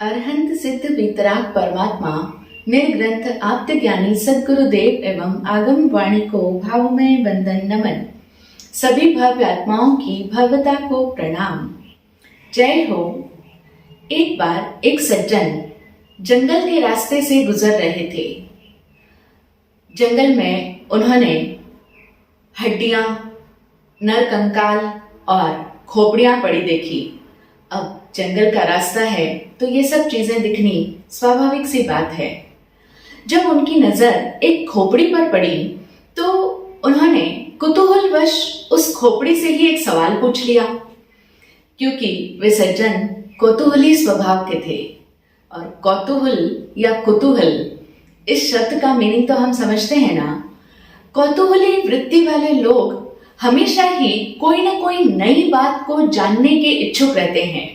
अरहंत सिद्ध वितराग परमात्मा निर्ग्रंथ आप्त ज्ञानी सद्गुरुदेव एवं आगम वाणी को भावमय वंदन नमन। सभी भव्य आत्माओं की भव्यता को प्रणाम। जय हो। एक बार एक सज्जन जंगल के रास्ते से गुजर रहे थे। जंगल में उन्होंने हड्डियां, नरकंकाल और खोपड़ियां पड़ी देखी। अब जंगल का रास्ता है तो ये सब चीजें दिखनी स्वाभाविक सी बात है। जब उनकी नजर एक खोपड़ी पर पड़ी तो उन्होंने कुतूहलवश उस खोपड़ी से ही एक सवाल पूछ लिया, क्योंकि वे सज्जन कौतूहली स्वभाव के थे। और कौतूहल या कुतूहल, इस शब्द का मीनिंग तो हम समझते हैं ना। कौतूहली वृत्ति वाले लोग हमेशा ही कोई ना कोई नई बात को जानने के इच्छुक रहते हैं।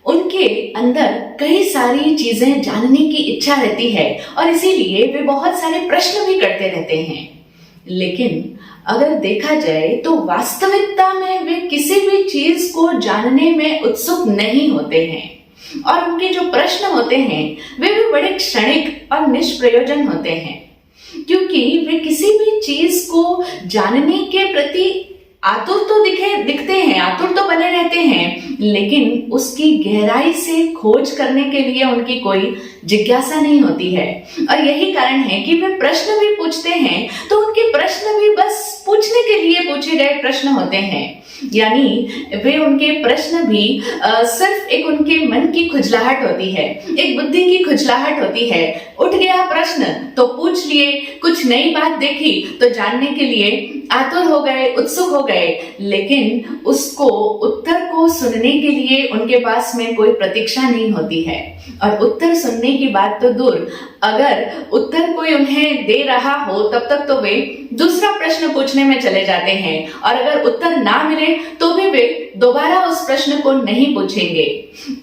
उनके अंदर कई सारी चीजें जानने की इच्छा रहती है और इसीलिए वे बहुत सारे प्रश्न भी करते रहते हैं। लेकिन अगर देखा जाए तो वास्तविकता में वे किसी भी चीज को जानने में उत्सुक नहीं होते हैं और उनके जो प्रश्न होते हैं वे भी बड़े क्षणिक और निष्प्रयोजन होते हैं, क्योंकि वे किसी भी चीज को जानने के प्रति आतुर तो दिखते हैं, आतुर तो बने रहते हैं, लेकिन उसकी गहराई से खोज करने के लिए उनकी कोई जिज्ञासा नहीं होती है। और यही कारण है कि वे प्रश्न भी पूछते हैं तो उनके प्रश्न भी बस पूछने के लिए पूछे गए प्रश्न होते हैं। यानी वे उनके प्रश्न भी सिर्फ एक उनके मन की खुजलाहट होती है, एक बुद्धि की खुजलाहट होती है। उठ गया प्रश्न तो पूछ लिए, कुछ नई बात देखी तो जानने के लिए आतुर हो गए, उत्सुक हो गए, लेकिन उसको उत्तर को सुनने के लिए उनके पास में कोई प्रतीक्षा नहीं होती है। और उत्तर सुनने की बात तो दूर, अगर उत्तर कोई उन्हें दे रहा हो तब तक तो वे दूसरा प्रश्न पूछने में चले जाते हैं और अगर उत्तर ना मिले तो भी वे दोबारा उस प्रश्न को नहीं पूछेंगे।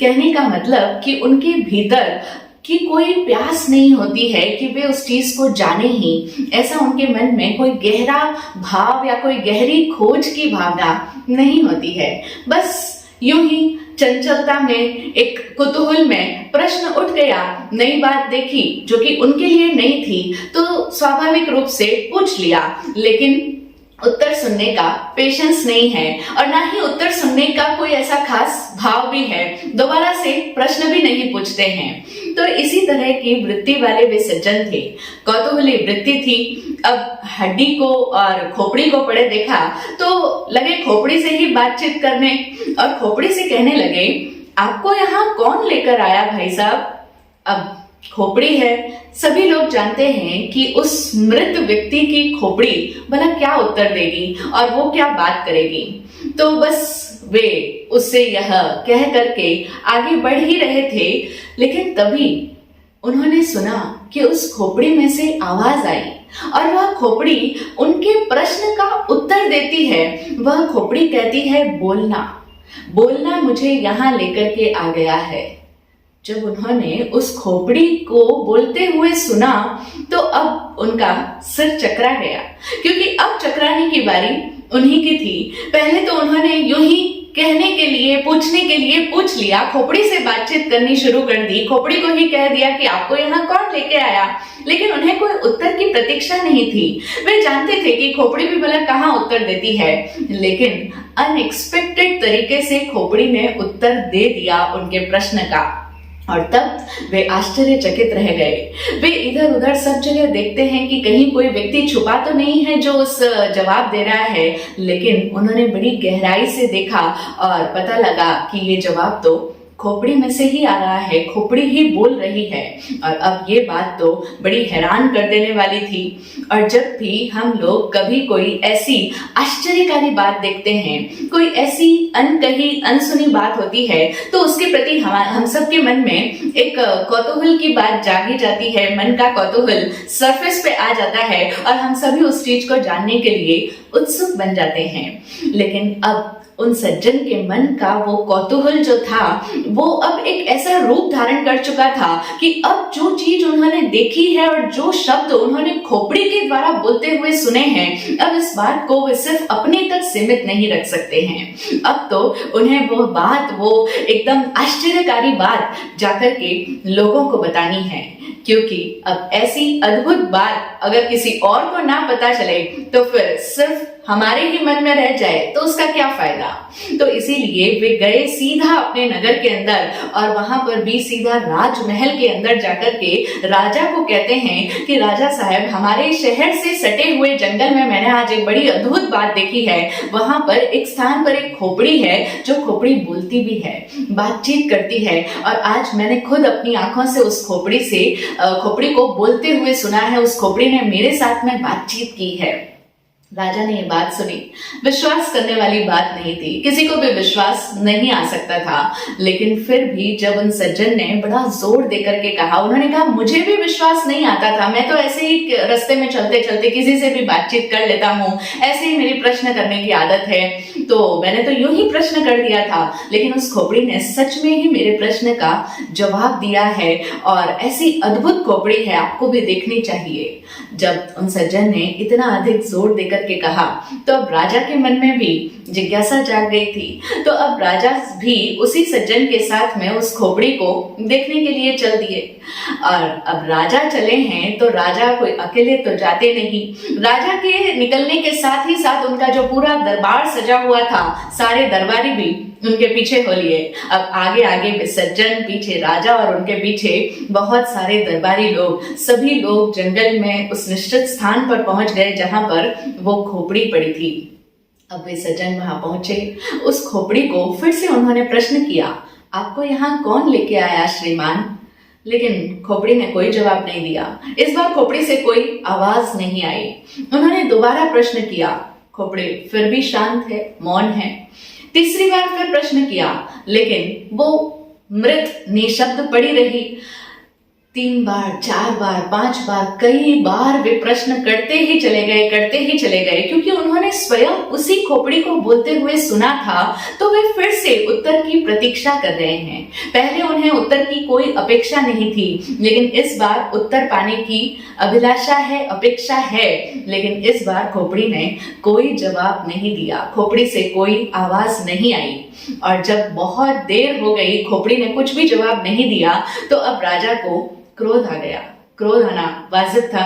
कहने का मतलब कि उनके भीतर कि कोई प्यास नहीं होती है कि वे उस चीज को जाने ही। ऐसा उनके मन में कोई गहरा भाव या कोई गहरी खोज की भावना नहीं होती है। बस यूं ही चंचलता में, एक कुतूहल में प्रश्न उठ गया, नई बात देखी जो कि उनके लिए नई थी तो स्वाभाविक रूप से पूछ लिया, लेकिन उत्तर सुनने का पेशेंस नहीं है और ना ही उत्तर सुनने का कोई ऐसा खास भाव भी है, दोबारा से प्रश्न भी नहीं पूछते हैं। तो इसी तरह की वृत्ति वाले वे सज्जन थे, कौतूहली वृत्ति थी। अब हड्डी को और खोपड़ी को पड़े देखा तो लगे खोपड़ी से ही बातचीत करने और खोपड़ी से कहने लगे, आपको यहाँ कौन लेकर आया भाई साहब? अब खोपड़ी है, सभी लोग जानते हैं कि उस मृत व्यक्ति की खोपड़ी भला क्या उत्तर देगी और वो क्या बात करेगी। तो बस वे उससे यह कह करके आगे बढ़ ही रहे थे, लेकिन तभी उन्होंने सुना कि उस खोपड़ी में से आवाज आई और वह खोपड़ी उनके प्रश्न का उत्तर देती है। वह खोपड़ी कहती है, बोलना बोलना मुझे यहाँ लेकर के आ गया है। जब उन्होंने उस खोपड़ी को बोलते हुए सुना तो अब उनका सिर चकरा गया, क्योंकि अब चकराने की बारी उन्हीं की थी। पहले तो उन्होंने यूं ही कहने के लिए, पूछने के लिए पूछ लिया, खोपड़ी से बातचीत करनी शुरू कर दी, खोपड़ी को ही कह दिया कि आपको यहाँ कौन लेके आया, लेकिन उन्हें कोई उत्तर की प्रतीक्षा नहीं थी। वे जानते थे कि खोपड़ी भी भला कहाँ उत्तर देती है, लेकिन अनएक्सपेक्टेड तरीके से खोपड़ी ने उत्तर दे दिया उनके प्रश्न का। और तब वे आश्चर्यचकित रह गए। वे इधर उधर सब जगह देखते हैं कि कहीं कोई व्यक्ति छुपा तो नहीं है जो उस जवाब दे रहा है, लेकिन उन्होंने बड़ी गहराई से देखा और पता लगा कि ये जवाब तो खोपड़ी में से ही आ रहा है, खोपड़ी ही बोल रही है। और अब ये बात तो बड़ी हैरान कर देने वाली थी। और जब भी हम लोग कभी कोई ऐसी आश्चर्यकारी बात देखते हैं, कोई ऐसी अनकही अनसुनी बात होती है, तो उसके प्रति हम सबके मन में एक कौतूहल की बात जागी जाती है, मन का कौतूहल सरफेस पे आ जाता है और हम सभी उस चीज को जानने के लिए उत्सुक बन जाते हैं। लेकिन अब उन सज्जन के मन का वो कौतूहल जो था वो अब एक ऐसा रूप धारण कर चुका था कि अब जो चीज उन्होंने देखी है और जो शब्द उन्होंने खोपड़ी के द्वारा बोलते हुए सुने हैं, अब इस बात को वे सिर्फ अपने तक सीमित नहीं रख सकते हैं। अब तो उन्हें वो एकदम आश्चर्यकारी बात जाकर के लोगों को बतानी है, क्योंकि अब ऐसी अद्भुत बात अगर किसी और को ना पता चले तो फिर सिर्फ हमारे ही मन में रह जाए तो उसका क्या फायदा। तो इसीलिए वे गए सीधा अपने नगर के अंदर और वहां पर भी सीधा राजमहल के अंदर जाकर के राजा को कहते हैं कि राजा साहब, हमारे शहर से सटे हुए जंगल में मैंने आज एक बड़ी अद्भुत बात देखी है। वहां पर एक स्थान पर एक खोपड़ी है जो खोपड़ी बोलती भी है, बातचीत करती है, और आज मैंने खुद अपनी आंखों से उस खोपड़ी को बोलते हुए सुना है। उस खोपड़ी ने मेरे साथ में बातचीत की है। राजा ने ये बात सुनी, विश्वास करने वाली बात नहीं थी, किसी को भी विश्वास नहीं आ सकता था, लेकिन फिर भी जब उन सज्जन ने बड़ा जोर देकर के कहा, उन्होंने कहा मुझे भी विश्वास नहीं आता था, मैं तो ऐसे ही रास्ते में चलते चलते किसी से भी बातचीत कर लेता हूँ, ऐसे ही मेरी प्रश्न करने की आदत है, तो मैंने तो यूं ही प्रश्न कर दिया था, लेकिन उस खोपड़ी ने सच में ही मेरे प्रश्न का जवाब दिया है और ऐसी अद्भुत खोपड़ी है, आपको भी देखनी चाहिए। जब उन सज्जन ने इतना अधिक जोर देकर के कहा तो अब राजा के मन में भी जिज्ञासा जाग गई थी। तो अब राजा भी उसी सज्जन के साथ में उस खोपड़ी को देखने के लिए चल दिए। और अब राजा चले हैं तो राजा कोई अकेले तो जाते नहीं, राजा के निकलने के साथ ही साथ उनका जो पूरा दरबार सजा हुआ था, सारे दरबारी भी उनके पीछे हो लिए। अब आगे आगे सज्जन, पीछे राजा और उनके पीछे बहुत सारे दरबारी लोग, सभी लोग जंगल में उस निश्चित स्थान पर पहुंच गए जहां पर वो खोपड़ी पड़ी थी। अब वे सज्जन वहां पहुंचे, उस खोपड़ी को फिर से उन्होंने प्रश्न किया, आपको यहाँ कौन लेके आया श्रीमान? लेकिन खोपड़ी ने कोई जवाब नहीं दिया। इस बार खोपड़ी से कोई आवाज नहीं आई। उन्होंने दोबारा प्रश्न किया, खोपड़ी फिर भी शांत है, मौन है। तीसरी बार फिर प्रश्न किया, लेकिन वो मृत निशब्द पड़ी रही। 3 बार, 4 बार, 5 बार, कई बार वे प्रश्न करते ही चले गए, क्योंकि उन्होंने स्वयं उसी खोपड़ी को बोलते हुए सुना था, तो वे फिर से उत्तर की प्रतीक्षा कर रहे हैं। पहले उन्हें उत्तर की कोई अपेक्षा नहीं थी, लेकिन इस बार उत्तर पाने की अभिलाषा है, अपेक्षा है, लेकिन इस बार खोपड़ी ने कोई जवाब नहीं दिया, खोपड़ी से कोई आवाज नहीं आई। और जब बहुत देर हो गई, खोपड़ी ने कुछ भी जवाब नहीं दिया, तो अब राजा को क्रोध आ गया। क्रोध आना वाजिब था।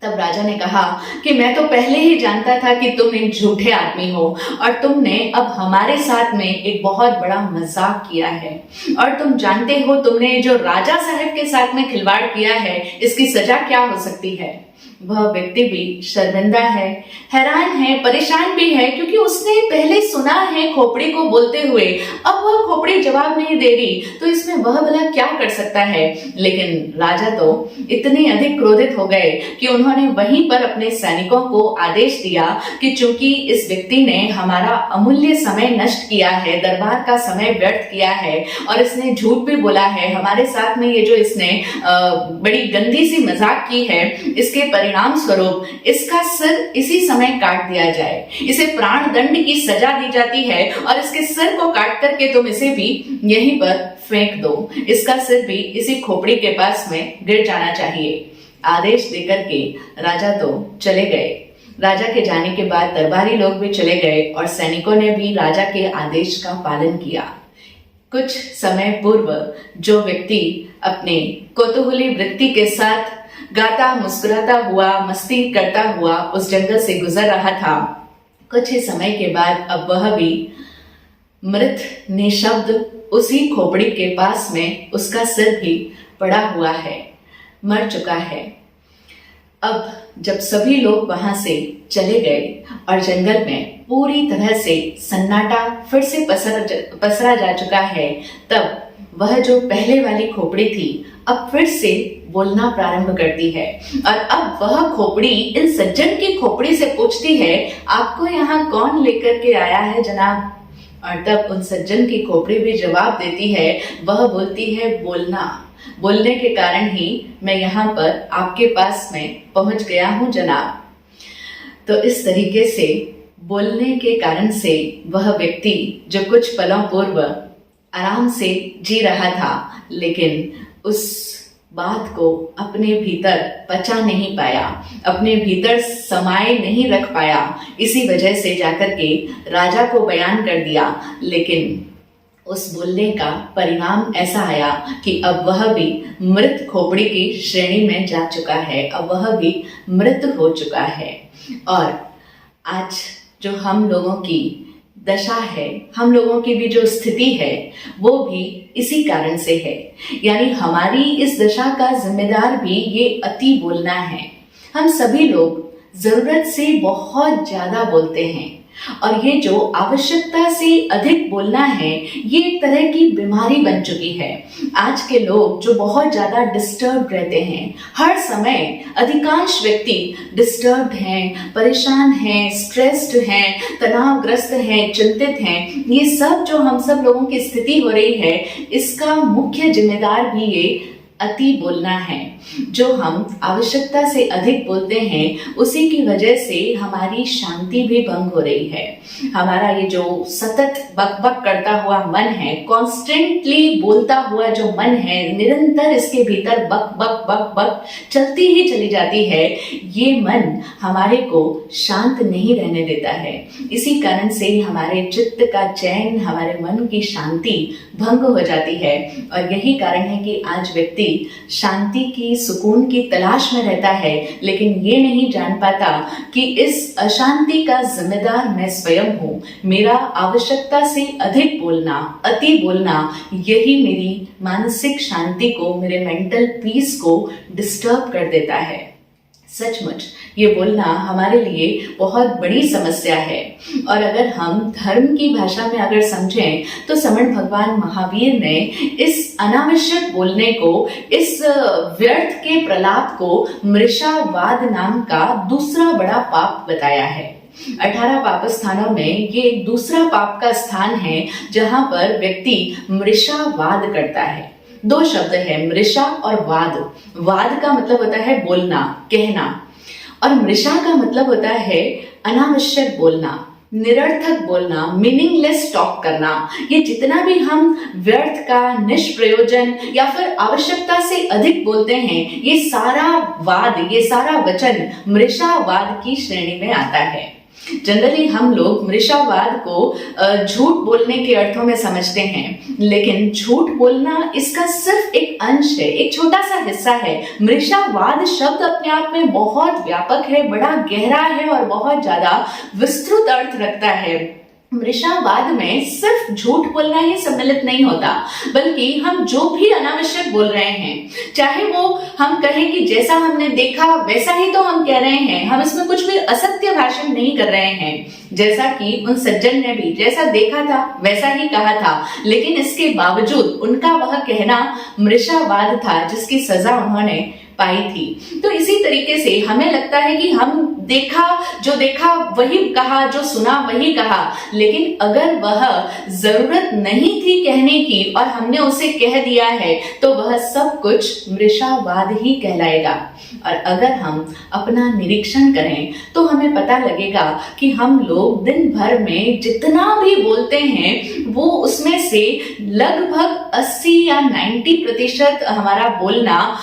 तब राजा ने कहा कि मैं तो पहले ही जानता था कि तुम एक झूठे आदमी हो और तुमने अब हमारे साथ में एक बहुत बड़ा मजाक किया है, और तुम जानते हो तुमने जो राजा साहब के साथ में खिलवाड़ किया है, इसकी सजा क्या हो सकती है। वह व्यक्ति भी शर्मिंदा है, हैरान है, परेशान भी है, क्योंकि उसने पहले सुना है खोपड़ी को बोलते हुए, अब वह खोपड़ी जवाब नहीं दे रही, तो इसमें वह भला क्या कर सकता है। लेकिन राजा तो इतने अधिक क्रोधित हो गए कि उन्होंने वहीं पर अपने सैनिकों को आदेश दिया कि चूंकि इस व्यक्ति ने हमारा अमूल्य समय नष्ट किया है, दरबार का समय व्यर्थ किया है, और इसने झूठ भी बोला है, हमारे साथ में ये जो इसने बड़ी गंदी सी मजाक की है, इसके परिणाम स्वरूप इसका सिर इसी समय काट दिया जाए, इसे प्राण दंड की सजा दी जाती है, और इसके सिर को काट करके तुम इसे भी यहीं पर फेंक दो, इसका सिर भी इसी खोपड़ी के पास में गिर जाना चाहिए। आदेश देकर के राजा तो चले गए। राजा के जाने के बाद दरबारी लोग भी चले गए और सैनिकों ने भी राजा के आदेश का पालन किया। कुछ समय पूर्व जो व्यक्ति अपने कौतूहली वृत्ति के साथ गाता मुस्कुराता हुआ, मस्ती करता हुआ उस जंगल से गुजर रहा था, कुछ ही समय के बाद अब वह भी मृत निशब्द उसी खोपड़ी के पास में उसका सिर भी पड़ा हुआ है, मर चुका है। अब जब सभी लोग वहां से चले गए और जंगल में पूरी तरह से सन्नाटा फिर से पसरा जा चुका है, तब वह जो पहले वाली खोपड़ी थी अब फिर से बोलना प्रारंभ करती है। और अब वह खोपड़ी इन सज्जन की खोपड़ी से पूछती है, आपको यहाँ कौन लेकर के आया है जनाब? और तब उन सज्जन की खोपड़ी भी जवाब देती है, वह बोलती है, बोलने के कारण ही मैं यहाँ पर आपके पास में पहुंच गया हूं जनाब। तो इस तरीके से बोलने के कारण से वह व्यक्ति जो कुछ पलों पूर्व आराम से जी रहा था, लेकिन उस बात को अपने भीतर पचा नहीं पाया, अपने भीतर समाये नहीं रख पाया, इसी वजह से जाकर के राजा को बयान कर दिया। लेकिन उस बोलने का परिणाम ऐसा आया कि अब वह भी मृत खोपड़ी की श्रेणी में जा चुका है, अब वह भी मृत हो चुका है। और आज जो हम लोगों की दशा है, हम लोगों की भी जो स्थिति है, वो भी इसी कारण से है। यानी हमारी इस दशा का जिम्मेदार भी ये अति बोलना है। हम सभी लोग जरूरत से बहुत ज्यादा बोलते हैं, और ये जो आवश्यकता से अधिक बोलना है, ये एक तरह की बीमारी बन चुकी है। आज के लोग जो बहुत ज्यादा डिस्टर्ब रहते हैं, हर समय अधिकांश व्यक्ति डिस्टर्ब्ड हैं, परेशान हैं, स्ट्रेस्ड हैं, तनावग्रस्त हैं, चिंतित हैं। ये सब जो हम सब लोगों की स्थिति हो रही है, इसका मुख्य जिम्मेदार भी ये अति बोलना है। जो हम आवश्यकता से अधिक बोलते हैं, उसी की वजह से हमारी शांति भी भंग हो रही है। हमारा ये जो सतत बकबक करता हुआ मन है, कॉन्स्टेंटली बोलता हुआ जो मन है, निरंतर इसके भीतर बक बक बक बक चलती ही चली जाती है, ये मन हमारे को शांत नहीं रहने देता है। इसी कारण से हमारे चित्त का चैन, हमारे मन की शांति भंग हो जाती है। और यही कारण है कि आज व्यक्ति शांति की, सुकून की तलाश में रहता है, लेकिन ये नहीं जान पाता कि इस अशांति का जिम्मेदार मैं स्वयं हूँ। मेरा आवश्यकता से अधिक बोलना, अति बोलना, यही मेरी मानसिक शांति को, मेरे मेंटल पीस को डिस्टर्ब कर देता है। सचमुच ये बोलना हमारे लिए बहुत बड़ी समस्या है। और अगर हम धर्म की भाषा में अगर समझें, तो समण भगवान महावीर ने इस अनावश्यक बोलने को, इस व्यर्थ के प्रलाप को मृषावाद नाम का दूसरा बड़ा पाप बताया है। 18 पाप स्थानों में ये एक दूसरा पाप का स्थान है, जहां पर व्यक्ति मृषावाद करता है। 2 शब्द है, मृषा और वाद। वाद का मतलब होता है बोलना, कहना, और मृषा का मतलब होता है अनावश्यक बोलना, निरर्थक बोलना, मीनिंगलेस टॉक करना। ये जितना भी हम व्यर्थ का, निष्प्रयोजन या फिर आवश्यकता से अधिक बोलते हैं, ये सारा वाद, ये सारा वचन मृषावाद की श्रेणी में आता है। जनरली हम लोग मृषावाद को झूठ बोलने के अर्थों में समझते हैं, लेकिन झूठ बोलना इसका सिर्फ एक अंश है, एक छोटा सा हिस्सा है। मृषावाद शब्द अपने आप में बहुत व्यापक है, बड़ा गहरा है और बहुत ज्यादा विस्तृत अर्थ रखता है। मृषावाद में सिर्फ झूठ बोलना ही सम्मिलित नहीं होता, बल्कि हम जो भी अनावश्यक बोल रहे हैं, चाहे वो हम कहें कि जैसा हमने देखा वैसा ही तो हम कह रहे हैं, हम इसमें कुछ भी असत्य भाषण नहीं कर रहे हैं, जैसा कि उन सज्जन ने भी जैसा देखा था वैसा ही कहा था, लेकिन इसके बावजूद उनका वह कहना मृषावाद था, जिसकी सजा उन्होंने पाई थी। तो इसी तरीके से हमें लगता है कि हम जो देखा वही कहा, जो सुना वही कहा, लेकिन अगर वह जरूरत नहीं थी कहने की और हमने उसे कह दिया है, तो वह सब कुछ मृषावाद ही कहलाएगा। और अगर हम अपना निरीक्षण करें, तो हमें पता लगेगा कि हम लोग दिन भर में जितना भी बोलते हैं, वो उसमें से लगभग 80 या 90% हमारा बोलना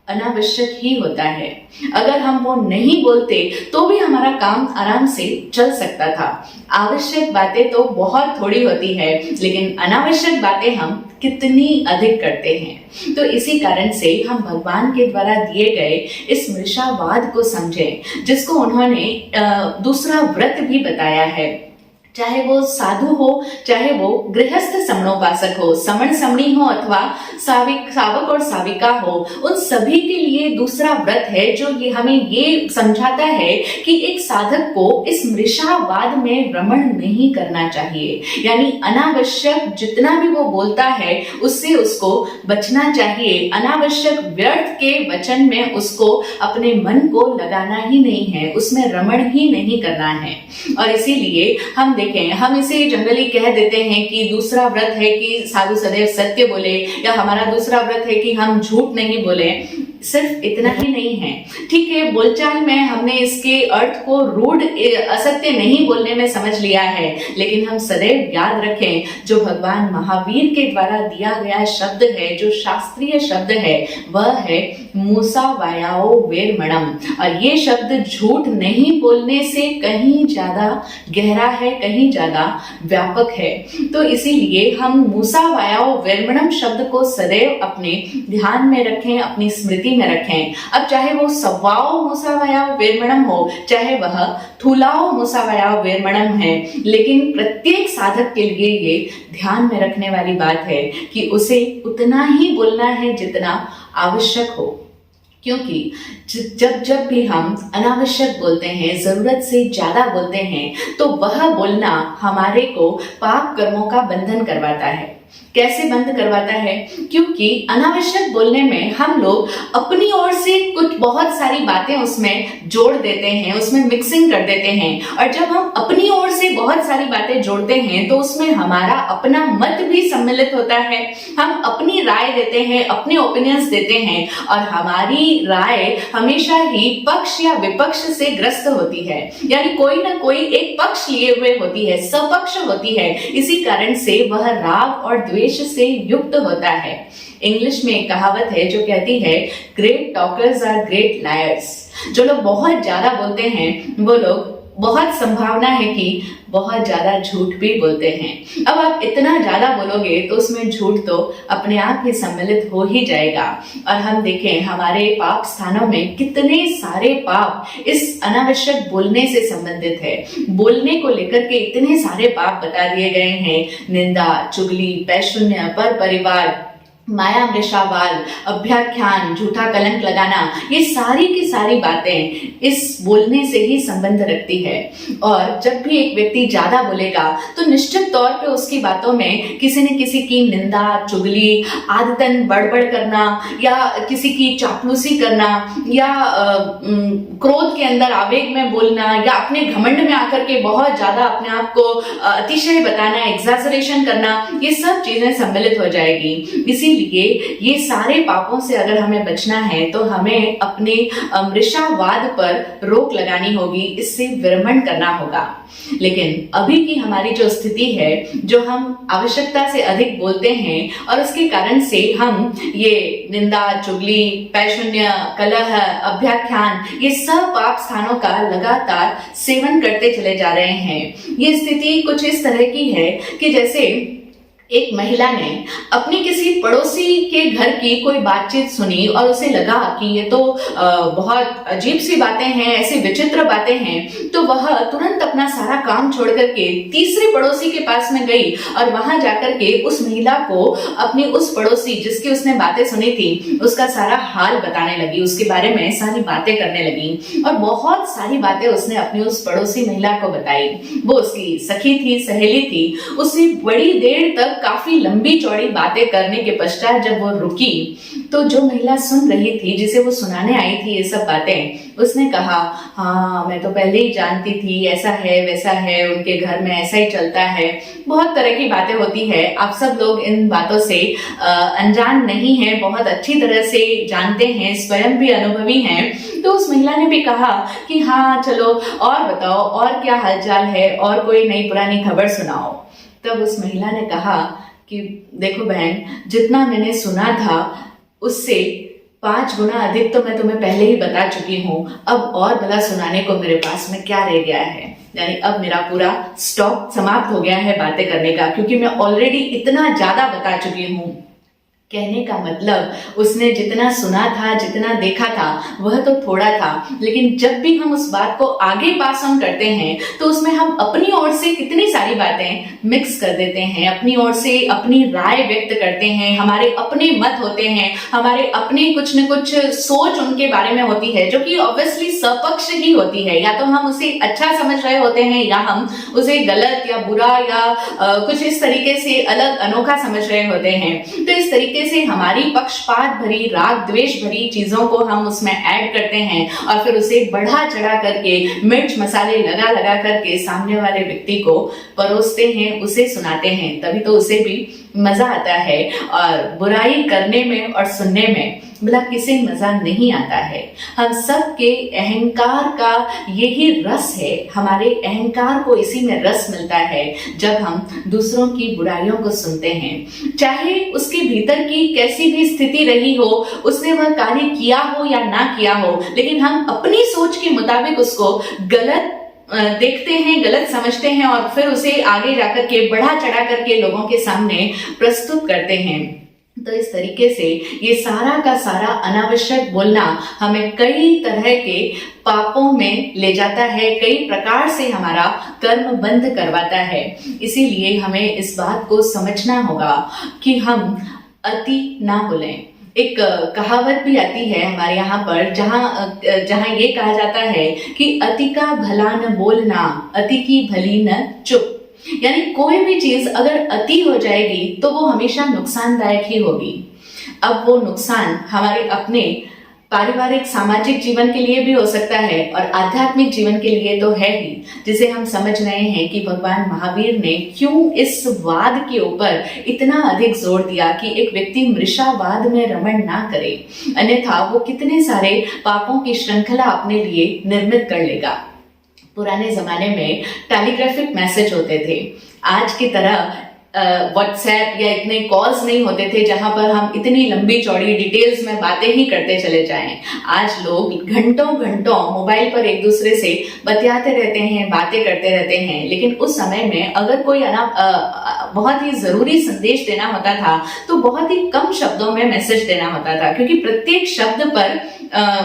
अनावश्यक ही होता है। अगर हम वो नहीं बोलते तो भी हमारा काम आराम से चल सकता था। आवश्यक बातें तो बहुत थोड़ी होती है, लेकिन अनावश्यक बातें हम कितनी अधिक करते हैं। तो इसी कारण से हम भगवान के द्वारा दिए गए इस मृषावाद को समझें, जिसको उन्होंने दूसरा व्रत भी बताया है। चाहे वो साधु हो, चाहे वो गृहस्थ समणोपासक हो, समण समणी हो अथवा सावक और साविका हो, उन सभी के लिए दूसरा व्रत है जो ये हमें ये समझाता है कि एक साधक को इस मृषावाद में रमण नहीं करना चाहिए। यानी अनावश्यक जितना भी वो बोलता है, उससे उसको बचना चाहिए। अनावश्यक व्यर्थ के वचन में उसको अपने मन को लगाना ही नहीं है, उसमें रमण ही नहीं करना है। और इसीलिए हम देखें, हम इसे जनरली कह देते हैं कि दूसरा व्रत है कि साधु सदैव सत्य बोले, या हमारा दूसरा व्रत है कि हम झूठ नहीं बोले। सिर्फ इतना ही नहीं है। ठीक है, बोलचाल में हमने इसके अर्थ को रूढ़ असत्य नहीं बोलने में समझ लिया है, लेकिन हम सदैव याद रखें जो भगवान महावीर के द्वारा दिया गया शब्द है, जो शास्त्रीय शब्द है, वह है मूसा वायाओ वेरमणम। और ये शब्द झूठ नहीं बोलने से कहीं ज्यादा गहरा है, कहीं ज्यादा व्यापक है। तो इसीलिए हम मूसा वायाओ वेरमणम शब्द को सदैव अपने ध्यान में रखें, अपनी स्मृति में रखें। अब चाहे वो सव्वाओ मूसा वायाओ वेरमणम हो, चाहे वह थूलाओ मूसा वायाओ वेरमणम है, लेकिन प्रत्येक साधक के लिए ये ध्यान में रखने वाली बात है कि उसे उतना ही बोलना है जितना आवश्यक हो। क्योंकि जब जब भी हम अनावश्यक बोलते हैं, जरूरत से ज्यादा बोलते हैं, तो वह बोलना हमारे को पाप कर्मों का बंधन करवाता है। कैसे बंद करवाता है? क्योंकि अनावश्यक बोलने में हम लोग अपनी ओर से कुछ बहुत सारी बातें उसमें जोड़ देते हैं, उसमें मिक्सिंग कर देते हैं। और जब हम अपनी ओर से बहुत सारी बातें जोड़ते हैं तो उसमें हमारा अपना मत भी सम्मिलित होता है। हम अपनी राय देते हैं, अपने ओपिनियंस देते हैं, और हमारी राय हमेशा ही पक्ष या विपक्ष से ग्रस्त होती है, यानी कोई ना कोई एक पक्ष लिए हुए होती है, सपक्ष होती है। इसी कारण से वह राग और द्वेष से युक्त होता है। इंग्लिश में एक कहावत है जो कहती है, great talkers are great liars. जो लोग बहुत ज्यादा बोलते हैं वो लोग बहुत संभावना है कि बहुत ज्यादा झूठ भी बोलते हैं। अब आप इतना ज्यादा बोलोगे तो उसमें झूठ तो अपने आप ही सम्मिलित हो ही जाएगा। और हम देखें हमारे पाप स्थानों में कितने सारे पाप इस अनावश्यक बोलने से संबंधित है। बोलने को लेकर के इतने सारे पाप बता दिए गए हैं, निंदा, चुगली, पैशून्य, पर परिवार, माया मृषावाल, अभ्याख्यान, झूठा कलंक लगाना, ये सारी की सारी बातें इस बोलने से ही संबंध रखती है। और जब भी एक व्यक्ति ज्यादा बोलेगा तो निश्चित तौर पे उसकी बातों में किसी न किसी की निंदा, चुगली, आदतन बड़बड़ करना, या किसी की चापलूसी करना, या क्रोध के अंदर आवेग में बोलना, या अपने घमंड में आकर के बहुत ज्यादा अपने आप को अतिशय बताना, एग्जैजरेशन करना, ये सब चीजें सम्मिलित हो जाएगी। इसीलिए ये सारे पापों से अगर हमें बचना है तो हमें अपने मृषावाद पर रोक लगानी होगी, इससे विरमण करना होगा। लेकिन अभी की हमारी जो स्थिति है, जो हम आवश्यकता से अधिक बोलते हैं और उसके कारण से हम ये निंदा, चुगली, पैशून्य, कलह, अभ्याख्यान, ये सब पाप स्थानों का लगातार सेवन करते चले जा रहे हैं। ये स्थिति कुछ इस तरह की है कि जैसे एक महिला ने अपने किसी पड़ोसी के घर की कोई बातचीत सुनी और उसे लगा कि ये तो बहुत अजीब सी बातें हैं, ऐसी विचित्र बातें हैं, तो वह तुरंत अपना सारा काम छोड़ करके तीसरे पड़ोसी के पास में गई और वहां जाकर के उस महिला को अपनी उस पड़ोसी जिसकी उसने बातें सुनी थी उसका सारा हाल बताने लगी, उसके बारे में सारी बातें करने लगी। और बहुत सारी बातें उसने अपनी उस पड़ोसी महिला को बताई। वो उसकी सखी थी, सहेली थी। उससे बड़ी देर तक काफी लंबी चौड़ी बातें करने के पश्चात जब वो रुकी तो जो महिला सुन रही थी, जिसे वो सुनाने आई थी ये सब बातें, उसने कहा, हाँ मैं तो पहले ही जानती थी, ऐसा है वैसा है, उनके घर में ऐसा ही चलता है, बहुत तरह की बातें होती है। आप सब लोग इन बातों से अनजान नहीं है, बहुत अच्छी तरह से जानते हैं, स्वयं भी अनुभवी हैं। तो उस महिला ने भी कहा कि हाँ चलो और बताओ, और क्या हालचाल है, और कोई नई पुरानी खबर सुनाओ। तब उस महिला ने कहा कि देखो बहन, जितना मैंने सुना था उससे 5 गुना अधिक तो मैं तुम्हें पहले ही बता चुकी हूँ। अब और भला सुनाने को मेरे पास में क्या रह गया है? यानी अब मेरा पूरा स्टॉक समाप्त हो गया है बातें करने का, क्योंकि मैं ऑलरेडी इतना ज्यादा बता चुकी हूँ। कहने का मतलब उसने जितना सुना था, जितना देखा था, वह तो थोड़ा था, लेकिन जब भी हम उस बात को आगे पास ऑन करते हैं तो उसमें हम अपनी ओर से कितनी सारी बातें मिक्स कर देते हैं, अपनी ओर से अपनी राय व्यक्त करते हैं, हमारे अपने मत होते हैं, हमारे अपने कुछ न कुछ सोच उनके बारे में होती है, जो कि ऑब्वियसली सपक्ष ही होती है। या तो हम उसे अच्छा समझ रहे होते हैं या हम उसे गलत या बुरा या कुछ इस तरीके से अलग अनोखा समझ रहे होते हैं। तो इस तरीके से हमारी पक्षपात भरी, राग द्वेष भरी चीजों को हम उसमें ऐड करते हैं और फिर उसे बढ़ा चढ़ा करके, मिर्च मसाले लगा लगा करके सामने वाले व्यक्ति को परोसते हैं, उसे सुनाते हैं। तभी तो उसे भी मजा आता है, और बुराई करने में और सुनने में भला किसे मजा नहीं आता है। हम सब के अहंकार का यही रस है, हमारे अहंकार को इसी में रस मिलता है जब हम दूसरों की बुराइयों को सुनते हैं। चाहे उसके भीतर की कैसी भी स्थिति रही हो, उसने वह कार्य किया हो या ना किया हो, लेकिन हम अपनी सोच के मुताबिक उसको गलत देखते हैं, गलत समझते हैं और फिर उसे आगे जाकर के बढ़ा चढ़ा करके लोगों के सामने प्रस्तुत करते हैं। तो इस तरीके से ये सारा का सारा अनावश्यक बोलना हमें कई तरह के पापों में ले जाता है, कई प्रकार से हमारा कर्म बंद करवाता है। इसीलिए हमें इस बात को समझना होगा कि हम अति ना बोलें। एक कहावत भी आती है हमारे यहाँ पर, जहाँ ये कहा जाता है कि अति का भला न बोलना, अति की भली न चुप। यानी कोई भी चीज अगर अति हो जाएगी तो वो हमेशा नुकसानदायक ही होगी। अब वो नुकसान हमारे अपने पारिवारिक सामाजिक जीवन के लिए भी हो सकता है और आध्यात्मिक जीवन के लिए तो है ही, जिसे हम समझ रहे हैं कि भगवान महावीर ने क्यों इस वाद के ऊपर इतना अधिक जोर दिया कि एक व्यक्ति मृषावाद में रमण ना करे, अन्यथा वो कितने सारे पापों की श्रृंखला अपने लिए निर्मित कर लेगा। पुराने जमाने में टेलीग्राफिक मैसेज होते थे, आज की तरह व्हाट्सएप या इतने कॉल्स नहीं होते थे जहां पर हम इतनी लंबी चौड़ी डिटेल्स में बातें ही करते चले जाएं। आज लोग घंटों घंटों मोबाइल पर एक दूसरे से बतियाते रहते हैं, बातें करते रहते हैं, लेकिन उस समय में अगर कोई बहुत ही जरूरी संदेश देना होता था तो बहुत ही कम शब्दों में मैसेज देना होता था, क्योंकि प्रत्येक शब्द पर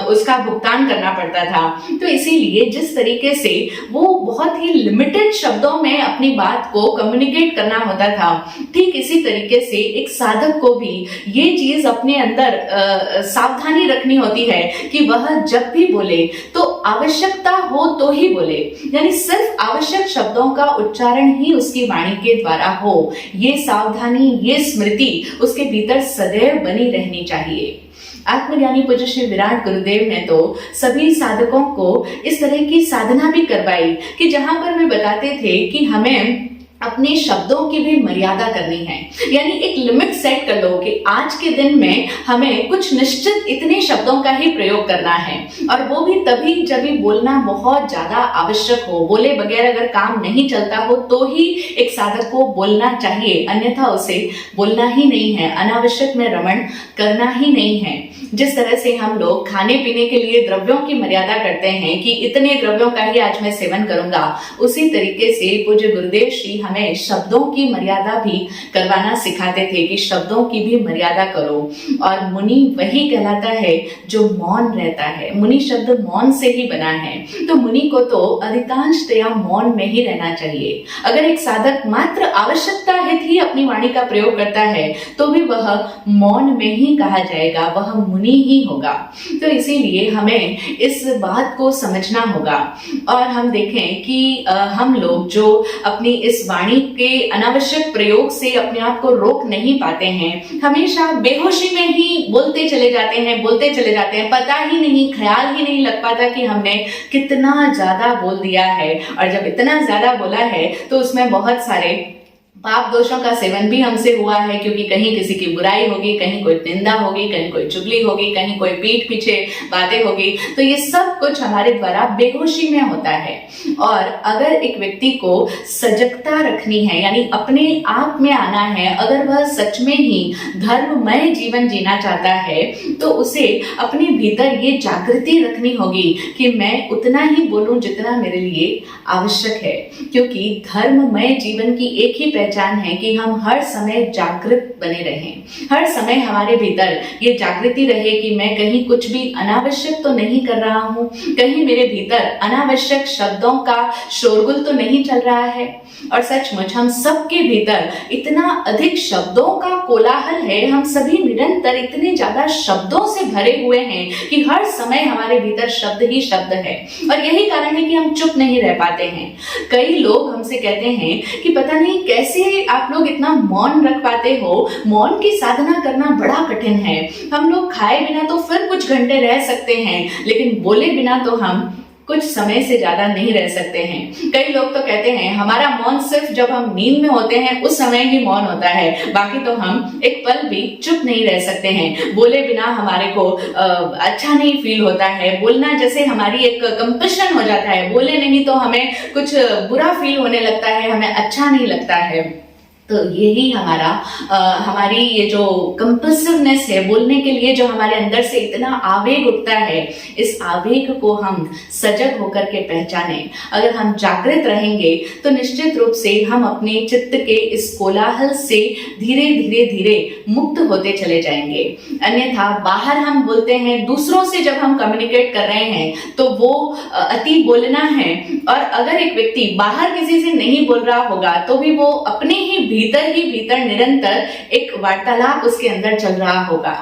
उसका भुगतान करना पड़ता था। तो इसीलिए जिस तरीके से वो बहुत ही लिमिटेड शब्दों में अपनी बात को कम्युनिकेट करना होता था, ठीक इसी तरीके से एक साधक को भी ये चीज अपने अंदर सावधानी रखनी होती है कि वह जब भी बोले तो आवश्यकता हो तो ही बोले, यानी सिर्फ आवश्यक शब्दों का उच्चारण ही उसकी वाणी के द्वारा हो। ये सावधानी, ये स्मृति उसके भीतर सदैव बनी रहनी चाहिए। आत्मज्ञानी पूज्य श्री विराट गुरुदेव ने तो सभी साधकों को इस तरह की साधना भी करवाई कि जहां पर वे बताते थे कि हमें अपने शब्दों की भी मर्यादा करनी है, यानी एक लिमिट सेट कर लो कि आज के दिन में हमें कुछ निश्चित इतने शब्दों का ही प्रयोग करना है, और वो भी तभी जब भी बोलना बहुत ज्यादा आवश्यक हो। बोले बगैर अगर काम नहीं चलता हो तो ही एक साधक को बोलना चाहिए, अन्यथा उसे बोलना ही नहीं है, अनावश्यक में रमण करना ही नहीं है। जिस तरह से हम लोग खाने पीने के लिए द्रव्यों की मर्यादा करते हैं कि इतने द्रव्यों का ही आज मैं सेवन करूंगा, उसी तरीके से पूज्य गुरुदेव श्री हमें शब्दों की मर्यादा भी करवाना सिखाते थे कि शब्दों की भी मर्यादा करो। और मुनि वही कहलाता है जो मौन रहता है। मुनि शब्द मौन से ही बना है, तो मुनि को तो अधिकांशतया मौन में ही रहना चाहिए। अगर एक साधक मात्र आवश्यकता हित ही अपनी वाणी का प्रयोग करता है तो भी वह मौन में ही कहा जाएगा, वह मुनि ही होगा। तो इसीलिए हमें इस बात को समझना होगा। और हम देखें कि हम लोग जो अपनी इस वाणी के अनावश्यक प्रयोग से अपने आप को रोक नहीं पाते हैं, हमेशा बेहोशी में ही बोलते चले जाते हैं, पता ही नहीं, ख्याल ही नहीं लग पाता कि हमने कितना ज्यादा बोल दिया है। और जब इतना ज्यादा बोला है तो उसमें बहुत सारे पाप दोषों का सेवन भी हमसे हुआ है, क्योंकि कहीं किसी की बुराई होगी, कहीं कोई निंदा होगी, कहीं कोई चुगली होगी, कहीं कोई पीठ पीछे बातें होगी। तो ये सब कुछ हमारे द्वारा बेहोशी में होता है। और अगर एक व्यक्ति को सजगता रखनी है, यानी अपने आप में आना है, अगर वह सच में ही धर्ममय जीवन जीना चाहता है, तो उसे अपने भीतर ये जागृति रखनी होगी कि मैं उतना ही बोलूं जितना मेरे लिए आवश्यक है। क्योंकि धर्ममय जीवन की एक ही पहचान है कि हम हर समय जागृत बने रहें, हर समय हमारे भीतर ये जागृति रहे कि मैं कहीं कुछ भी अनावश्यक तो नहीं कर रहा हूं, कहीं मेरे भीतर अनावश्यक शब्दों का शोरगुल तो नहीं चल रहा है। और सचमुच हम सबके भीतर इतना अधिक शब्दों का कोलाहल है, हम सभी निरंतर इतने ज्यादा शब्दों से भरे हुए हैं कि हर समय हमारे भीतर शब्द ही शब्द है। और यही कारण है कि हम चुप नहीं रह पाते हैं। कई लोग हमसे कहते हैं कि पता नहीं कैसे आप लोग इतना मौन रख पाते हो, मौन की साधना करना बड़ा कठिन है। हम लोग खाए बिना तो फिर कुछ घंटे रह सकते हैं, लेकिन बोले बिना तो हम कुछ समय से ज्यादा नहीं रह सकते हैं। कई लोग तो कहते हैं हमारा मौन सिर्फ जब हम नींद में होते हैं उस समय ही मौन होता है, बाकी तो हम एक पल भी चुप नहीं रह सकते हैं। बोले बिना हमारे को अच्छा नहीं फील होता है, बोलना जैसे हमारी एक कंपल्शन हो जाता है, बोले नहीं तो हमें कुछ बुरा फील होने लगता है, हमें अच्छा नहीं लगता है। तो यही हमारी ये जो कंपल्सिवनेस है बोलने के लिए, जो हमारे अंदर से इतना आवेग उठता है, इस आवेग को हम सजग होकर के पहचाने। अगर हम जागृत रहेंगे तो निश्चित रूप से हम अपने चित्त के इस कोलाहल से धीरे धीरे धीरे मुक्त होते चले जाएंगे। अन्यथा बाहर हम बोलते हैं, दूसरों से जब हम कम्युनिकेट कर रहे हैं तो वो अति बोलना है, और अगर एक व्यक्ति बाहर किसी से नहीं बोल रहा होगा तो भी वो अपने ही भीतर निरंतर एक वार्तालाप उसके अंदर चल रहा होगा।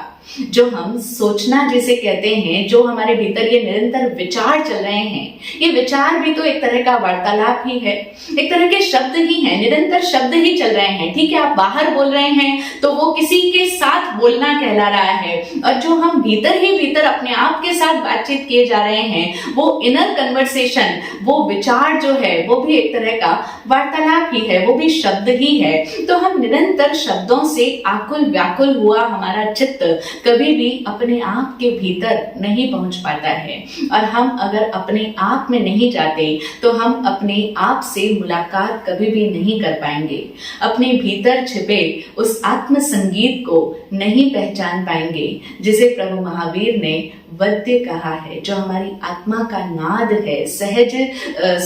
जो हम सोचना जिसे कहते हैं, जो हमारे भीतर ये निरंतर विचार चल रहे हैं, ये विचार भी तो एक तरह का वार्तालाप ही है, एक तरह के शब्द ही हैं, निरंतर शब्द ही चल रहे हैं। ठीक है, आप बाहर बोल रहे हैं तो वो किसी के साथ बोलना कहला रहा है, और जो हम भीतर ही भीतर अपने आप के साथ बातचीत किए जा रहे हैं, वो इनर कन्वर्सेशन, वो विचार जो है वो भी एक तरह का वार्तालाप ही है, वो भी शब्द ही है। तो हम निरंतर शब्दों से आकुल व्याकुल हुआ हमारा चित्त कभी भी अपने आप के भीतर नहीं पहुंच पाता है, और हम अगर अपने आप में नहीं जाते तो हम अपने आप से मुलाकात कभी भी नहीं कर पाएंगे, अपने भीतर छिपे उस आत्म संगीत को नहीं पहचान पाएंगे, जिसे प्रभु महावीर ने वाद्य कहा है, जो हमारी आत्मा का नाद है, सहज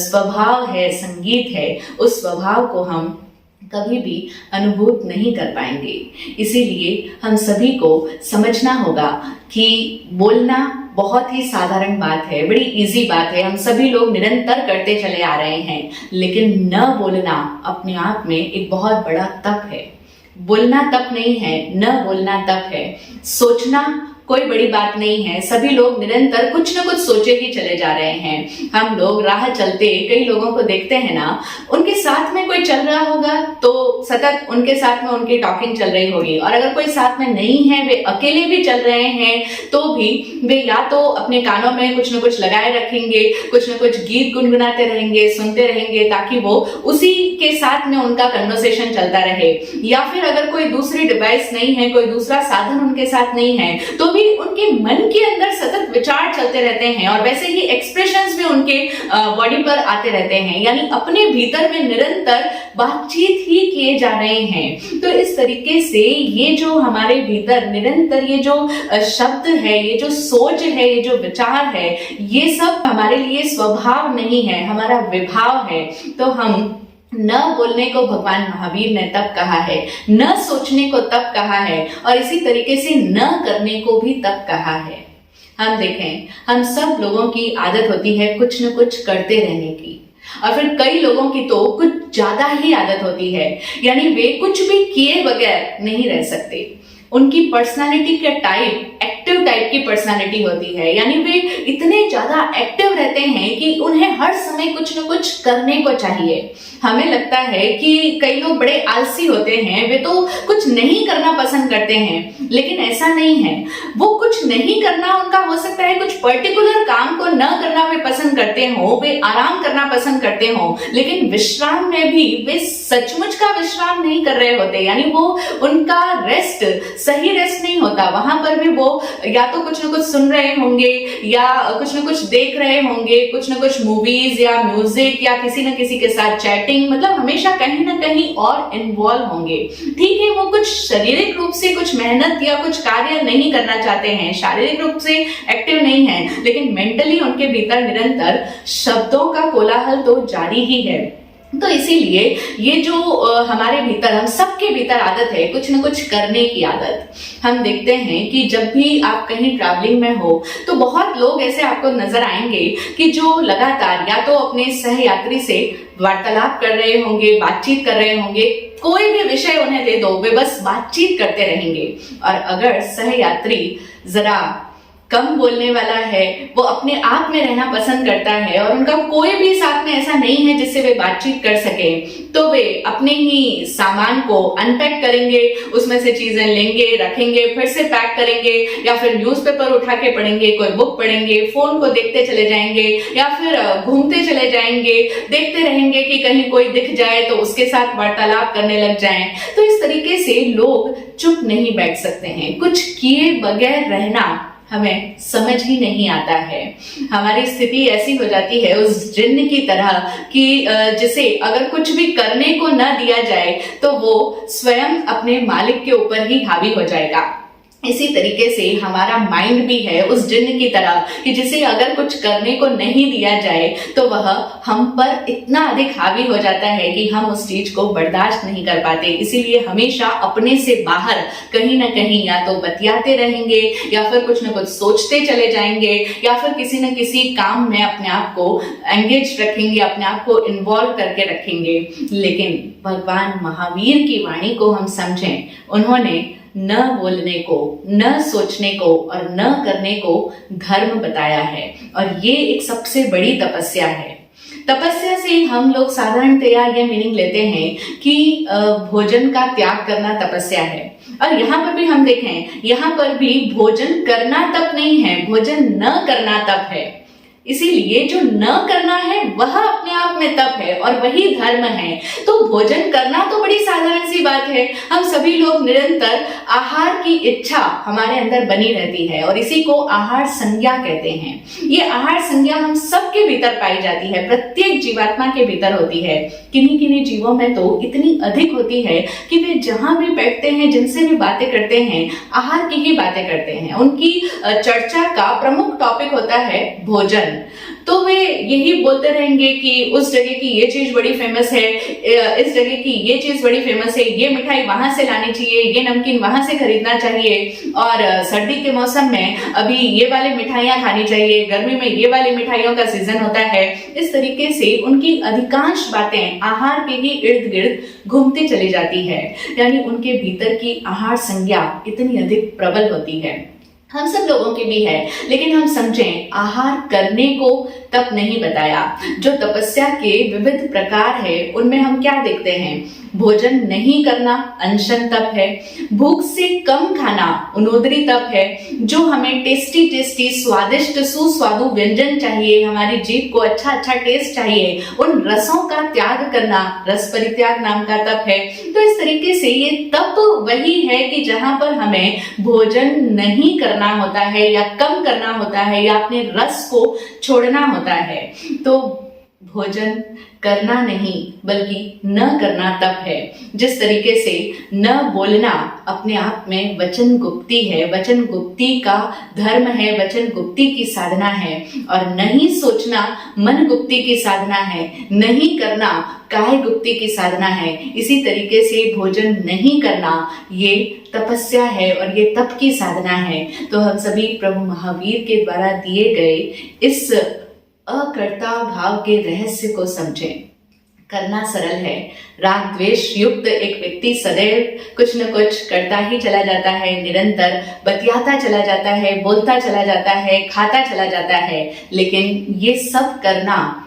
स्वभाव है, संगीत है। उस स्वभाव को हम कभी भी अनुभूत नहीं कर पाएंगे। इसीलिए हम सभी को समझना होगा कि बोलना बहुत ही साधारण बात है, बड़ी इजी बात है, हम सभी लोग निरंतर करते चले आ रहे हैं, लेकिन न बोलना अपने आप में एक बहुत बड़ा तप है। बोलना तप नहीं है, न बोलना तप है। सोचना कोई बड़ी बात नहीं है, सभी लोग निरंतर कुछ न कुछ सोचे ही चले जा रहे हैं। हम लोग राह चलते कई लोगों को देखते हैं ना, उनके साथ में कोई चल रहा होगा तो सतत उनके साथ में उनकी टॉकिंग चल रही होगी, और अगर कोई साथ में नहीं है, वे अकेले भी चल रहे हैं, तो भी वे या तो अपने कानों में कुछ न कुछ लगाए रखेंगे, कुछ न कुछ गीत गुनगुनाते रहेंगे, सुनते रहेंगे, ताकि वो उसी के साथ में उनका कन्वर्सेशन चलता रहे। या फिर अगर कोई दूसरी डिवाइस नहीं है, कोई दूसरा साधन उनके साथ नहीं है, तो उनके मन के अंदर सतत विचार चलते रहते हैं, और वैसे ही एक्सप्रेशंस भी उनके बॉडी पर आते रहते हैं, यानी अपने भीतर में निरंतर बातचीत ही किए जा रहे हैं। तो इस तरीके से ये जो हमारे भीतर निरंतर ये जो शब्द है, ये जो सोच है, ये जो विचार है, ये सब हमारे लिए स्वभाव नहीं है, हमारा विभाव है। तो हम न बोलने को भगवान महावीर ने तब कहा है, न सोचने को तब कहा है, और इसी तरीके से न करने को भी तब कहा है। हम देखें, हम सब लोगों की आदत होती है कुछ न कुछ करते रहने की, और फिर कई लोगों की तो कुछ ज्यादा ही आदत होती है, यानी वे कुछ भी किए बगैर नहीं रह सकते। उनकी पर्सनालिटी का टाइप एक्टिव टाइप की पर्सनालिटी होती है, यानी वे इतने ज्यादा एक्टिव रहते हैं कि उन्हें हर समय कुछ न कुछ करने को चाहिए। हमें लगता है कि कई लोग बड़े आलसी होते हैं, वे तो कुछ नहीं करना पसंद करते हैं, लेकिन ऐसा नहीं है। वो कुछ नहीं करना, उनका हो सकता है कुछ पर्टिकुलर काम को न करना वे पसंद करते हो, वे आराम करना पसंद करते हो, लेकिन विश्राम में भी वे सचमुच का विश्राम नहीं कर रहे होते, यानी वो उनका रेस्ट सही रेस्ट नहीं होता। वहां पर भी वो या तो कुछ न कुछ सुन रहे होंगे, या कुछ न कुछ देख रहे होंगे, कुछ न कुछ मूवीज या म्यूजिक, या किसी न किसी के साथ चैटिंग, मतलब हमेशा कहीं ना कहीं और इन्वॉल्व होंगे। ठीक है, वो कुछ शारीरिक रूप से कुछ मेहनत या कुछ कार्य नहीं करना चाहते हैं, शारीरिक रूप से एक्टिव नहीं है, लेकिन मेंटली उनके भीतर निरंतर शब्दों का कोलाहल तो जारी ही है। तो इसीलिए ये जो हमारे भीतर, हम सबके भीतर आदत है कुछ न कुछ करने की आदत। हम देखते हैं कि जब भी आप कहीं ट्रैवलिंग में हो तो बहुत लोग ऐसे आपको नजर आएंगे कि जो लगातार या तो अपने सहयात्री से वार्तालाप कर रहे होंगे, बातचीत कर रहे होंगे, कोई भी विषय उन्हें दे दो, वे बस बातचीत करते रहेंगे। और अगर सहयात्री जरा कम बोलने वाला है, वो अपने आप में रहना पसंद करता है और उनका कोई भी साथ में ऐसा नहीं है जिससे वे बातचीत कर सके, तो वे अपने ही सामान को अनपैक करेंगे, उसमें से चीजें लेंगे, रखेंगे, फिर से पैक करेंगे, या फिर न्यूज़पेपर उठा के पढ़ेंगे, कोई बुक पढ़ेंगे, फोन को देखते चले जाएंगे, या फिर घूमते चले जाएंगे, देखते रहेंगे कि कहीं कोई दिख जाए तो उसके साथ वार्तालाप करने लग जाएं। तो इस तरीके से लोग चुप नहीं बैठ सकते हैं, कुछ किए बगैर रहना हमें समझ ही नहीं आता है। हमारी स्थिति ऐसी हो जाती है उस जिन्न की तरह कि जिसे अगर कुछ भी करने को न दिया जाए तो वो स्वयं अपने मालिक के ऊपर ही हावी हो जाएगा। इसी तरीके से हमारा माइंड भी है उस जिन्न की तरह कि जिसे अगर कुछ करने को नहीं दिया जाए तो वह हम पर इतना अधिक हावी हो जाता है कि हम उस चीज को बर्दाश्त नहीं कर पाते। इसीलिए हमेशा अपने से बाहर कहीं ना कहीं या तो बतियाते रहेंगे, या फिर कुछ ना कुछ सोचते चले जाएंगे, या फिर किसी न किसी काम में अपने आप को एंगेज रखेंगे, अपने आप को इन्वॉल्व करके रखेंगे। लेकिन भगवान महावीर की वाणी को हम समझें, उन्होंने न बोलने को, न सोचने को और न करने को धर्म बताया है, और ये एक सबसे बड़ी तपस्या है। तपस्या से हम लोग साधारणतया ये मीनिंग लेते हैं कि भोजन का त्याग करना तपस्या है, और यहाँ पर भी हम देखें, यहाँ पर भी भोजन करना तप नहीं है, भोजन न करना तप है। इसीलिए जो न करना है वह अपने आप में तप है और वही धर्म है। तो भोजन करना तो बड़ी साधारण सी बात है, हम सभी लोग निरंतर आहार की इच्छा हमारे अंदर बनी रहती है, और इसी को आहार संज्ञा कहते हैं। ये आहार संज्ञा हम सबके भीतर पाई जाती है, प्रत्येक जीवात्मा के भीतर होती है। किन्हीं किन्हीं जीवों में तो इतनी अधिक होती है कि वे जहां भी बैठते हैं, जिनसे भी बातें करते हैं, आहार की ही बातें करते हैं। उनकी चर्चा का प्रमुख टॉपिक होता है भोजन। तो वे यही बोलते रहेंगे कि उस जगह की ये चीज बड़ी फेमस है, इस जगह की ये चीज बड़ी फेमस है, ये मिठाई वहां से लानी चाहिए, ये नमकीन वहां से खरीदना चाहिए, और सर्दी के मौसम में अभी ये वाली मिठाइयां खानी चाहिए, गर्मी में ये वाली मिठाइयों का सीजन होता है। इस तरीके से उनकी अधिकांश बातें आहार के ही इर्द गिर्द घूमती चली जाती है, यानी उनके भीतर की आहार संज्ञा इतनी अधिक प्रबल होती है। हम सब लोगों की भी है, लेकिन हम समझें, आहार करने को तप नहीं बताया। जो तपस्या के विविध प्रकार है उनमें हम क्या देखते हैं? भोजन नहीं करना अनशन तप है, भूख से कम खाना उनोदरी तप है, जो हमें टेस्टी टेस्टी स्वादिष्ट सुस्वादु व्यंजन चाहिए, हमारी जीभ को अच्छा अच्छा टेस्ट चाहिए, उन रसों का त्याग करना रस परित्याग नाम का तप है। तो इस तरीके से ये तप वही है कि जहां पर हमें भोजन नहीं करना होता है, या कम करना होता है, या अपने रस को छोड़ना होता है। तो भोजन करना नहीं बल्कि न करना तप है। जिस तरीके से न बोलना अपने आप में वचन गुप्ती है, वचन गुप्ती का धर्म है, वचन गुप्ती की साधना है, और नहीं सोचना मन गुप्ती की साधना है, नहीं करना काय गुप्ती की साधना है। इसी तरीके से भोजन नहीं करना ये तपस्या है और ये तप की साधना है। तो हम सभी प्रभु महावीर के द्वारा दिए गए इस अकर्ता भाव के रहस्य को समझें। करना सरल है। राग द्वेष युक्त एक व्यक्ति सदैव कुछ न कुछ करता ही चला जाता है, निरंतर बतियाता चला जाता है, बोलता चला जाता है, खाता चला जाता है, लेकिन ये सब करना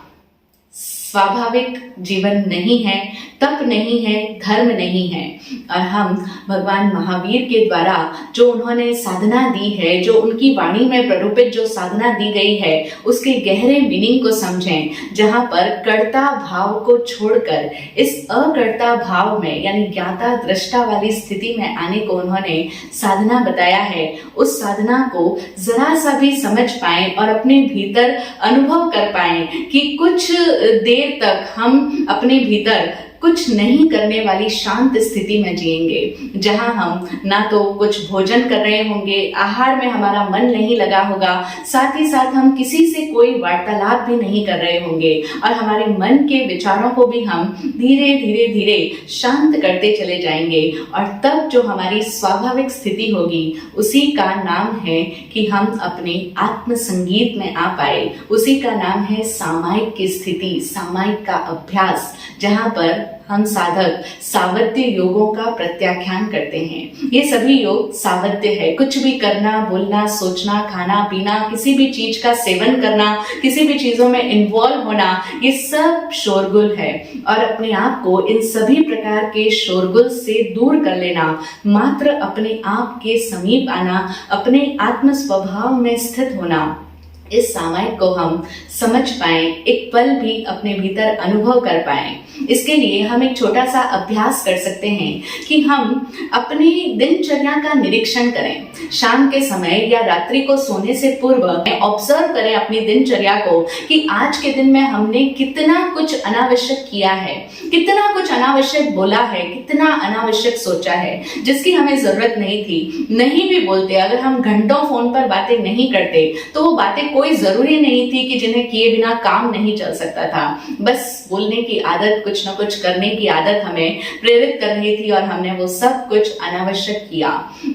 स्वाभाविक जीवन नहीं है, तप नहीं है, धर्म नहीं है। और हम भगवान महावीर के द्वारा जो उन्होंने साधना दी है, जो उनकी वाणी में प्ररूपित जो साधना दी गई है, उसके गहरे मीनिंग को समझें, जहां पर कर्ता भाव को छोड़कर इस अकर्ता भाव में यानी ज्ञाता दृष्टा वाली स्थिति में आने को उन्होंने साधना बताया है। उस साधना को जरा सा भी समझ पाए और अपने भीतर अनुभव कर पाए कि कुछ देर तक हम अपने भीतर कुछ नहीं करने वाली शांत स्थिति में जिएंगे, जहां हम ना तो कुछ भोजन कर रहे होंगे, आहार में हमारा मन नहीं लगा होगा, साथ ही साथ हम किसी से कोई वार्तालाप भी नहीं कर रहे होंगे, और हमारे मन के विचारों को भी हम धीरे धीरे धीरे शांत करते चले जाएंगे। और तब जो हमारी स्वाभाविक स्थिति होगी, उसी का नाम है कि हम अपने आत्म संगीत में आ पाए। उसी का नाम है सामायिक की स्थिति, सामायिक का अभ्यास, जहां पर हम साधक सावध्य योगों का प्रत्याख्यान करते हैं। ये सभी योग सावध्य है। कुछ भी करना, बोलना, सोचना, खाना पीना, किसी भी चीज का सेवन करना, किसी भी चीजों में इन्वॉल्व होना, ये सब शोरगुल है। और अपने आप को इन सभी प्रकार के शोरगुल से दूर कर लेना, मात्र अपने आप के समीप आना, अपने आत्म स्वभाव में स्थित होना, इस सामायिक को हम समझ पाएं, एक पल भी अपने भीतर अनुभव कर पाएं। इसके लिए हम एक छोटा सा अभ्यास कर सकते हैं कि हम अपनी दिनचर्या का निरीक्षण करें। शाम के समय या रात्रि को सोने से पूर्व ऑब्जर्व करें अपनी दिनचर्या को कि आज के दिन में हमने कितना कुछ अनावश्यक किया है, कितना कुछ अनावश्यक बोला है, कितना अनावश्यक सोचा है जिसकी हमें जरूरत नहीं थी। नहीं भी बोलते, अगर हम घंटों फोन पर बातें नहीं करते तो वो बातें कोई जरूरी नहीं थी कि जिन्हें किए बिना काम नहीं चल सकता था। बस बोलने की आदत, कुछ न कुछ करने की आदत हमें प्रेरित कर रही थी और हमने वो सब कुछ अनावश्यक किया।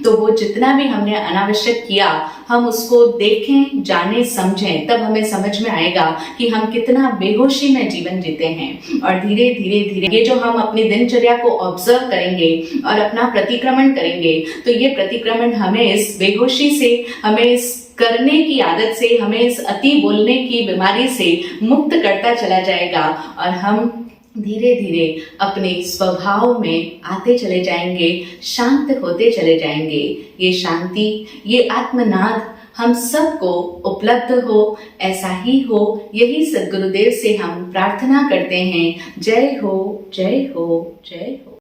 तो वो जितना भी हमने अनावश्यक किया, हम उसको देखें, जाने, समझें, तब हमें समझ में आएगा कि हम कितना बेहोशी में जीवन जीते हैं। और धीरे धीरे धीरे ये जो हम अपनी दिनचर्या को ऑब्जर्व करेंगे और अपना प्रतिक्रमण करेंगे, तो ये प्रतिक्रमण हमें इस बेहोशी से, हमें इस करने की आदत से, हमें इस अति बोलने की बीमारी से मुक्त करता चला जाएगा और हम धीरे धीरे अपने स्वभाव में आते चले जाएंगे, शांत होते चले जाएंगे। ये शांति, ये आत्मनाद हम सबको उपलब्ध हो, ऐसा ही हो, यही सद्गुरुदेव से हम प्रार्थना करते हैं। जय हो, जय हो, जय हो।